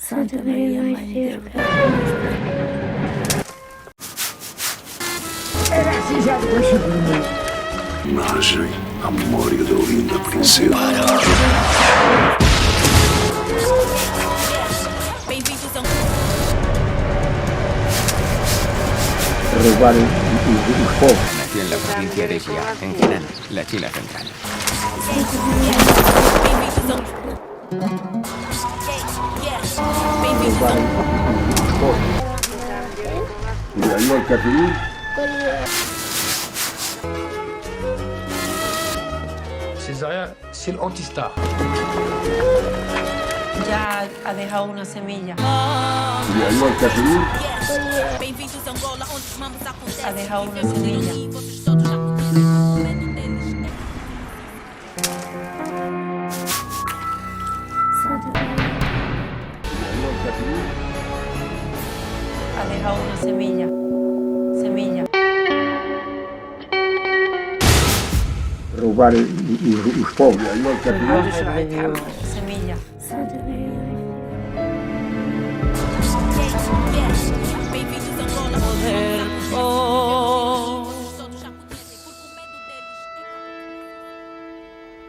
Santa Maria, Mãe de Deus. Era assim já depois segundo. Imagem à memória da linda princesa. Roubar os povos. Nació en la provincia de Xia, en Henan, la China central. Roubar os povos. E aí o Catarina. César, c'est l'antistar. Ya ha dejado una semilla. E aí o Catarina. Ha dejado una semilla. Ha dejado una semilla. Semilla. Roubar os povos. E aí o Catarina. Semilla. Santa Maria.